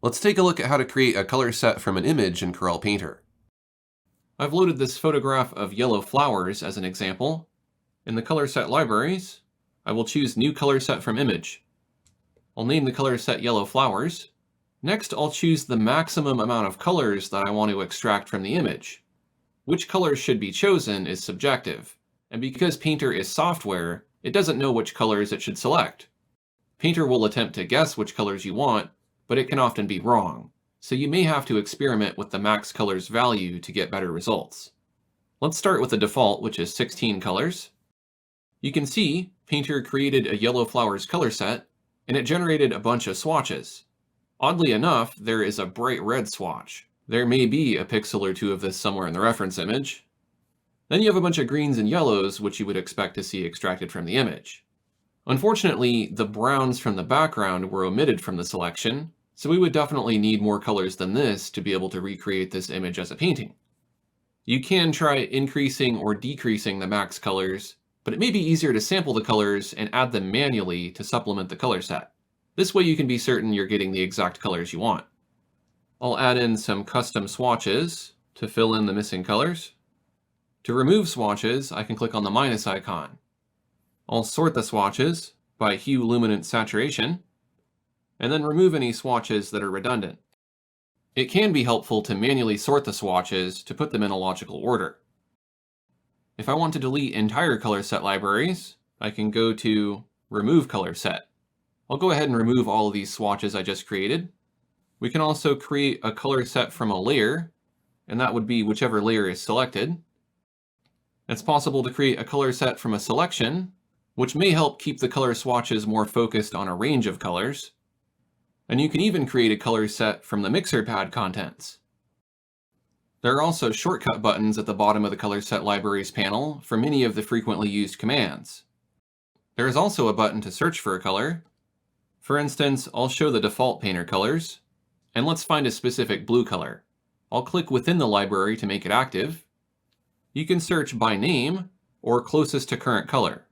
Let's take a look at how to create a color set from an image in Corel Painter. I've loaded this photograph of yellow flowers as an example. In the color set libraries, I will choose New Color Set from Image. I'll name the color set Yellow Flowers. Next, I'll choose the maximum amount of colors that I want to extract from the image. Which colors should be chosen is subjective, and because Painter is software, it doesn't know which colors it should select. Painter will attempt to guess which colors you want, but it can often be wrong, so you may have to experiment with the max colors value to get better results. Let's start with the default, which is 16 colors. You can see Painter created a yellow flowers color set, and it generated a bunch of swatches. Oddly enough, there is a bright red swatch. There may be a pixel or two of this somewhere in the reference image. Then you have a bunch of greens and yellows, which you would expect to see extracted from the image. Unfortunately, the browns from the background were omitted from the selection, so we would definitely need more colors than this to be able to recreate this image as a painting. You can try increasing or decreasing the max colors, but it may be easier to sample the colors and add them manually to supplement the color set. This way you can be certain you're getting the exact colors you want. I'll add in some custom swatches to fill in the missing colors. To remove swatches, I can click on the minus icon. I'll sort the swatches by hue, luminance, saturation, and then remove any swatches that are redundant. It can be helpful to manually sort the swatches to put them in a logical order. If I want to delete entire color set libraries, I can go to Remove Color Set. I'll go ahead and remove all of these swatches I just created. We can also create a color set from a layer, and that would be whichever layer is selected. It's possible to create a color set from a selection, which may help keep the color swatches more focused on a range of colors. And you can even create a color set from the mixer pad contents. There are also shortcut buttons at the bottom of the color set libraries panel for many of the frequently used commands. There is also a button to search for a color. For instance, I'll show the default Painter colors, and let's find a specific blue color. I'll click within the library to make it active. You can search by name or closest to current color.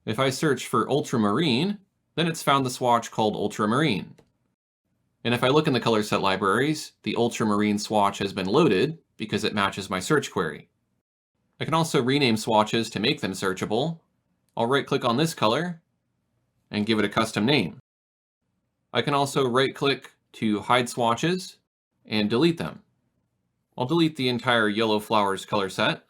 If I search for ultramarine, then it's found the swatch called ultramarine. And if I look in the color set libraries, the ultramarine swatch has been loaded because it matches my search query. I can also rename swatches to make them searchable. I'll right-click on this color and give it a custom name. I can also right-click to hide swatches and delete them. I'll delete the entire yellow flowers color set.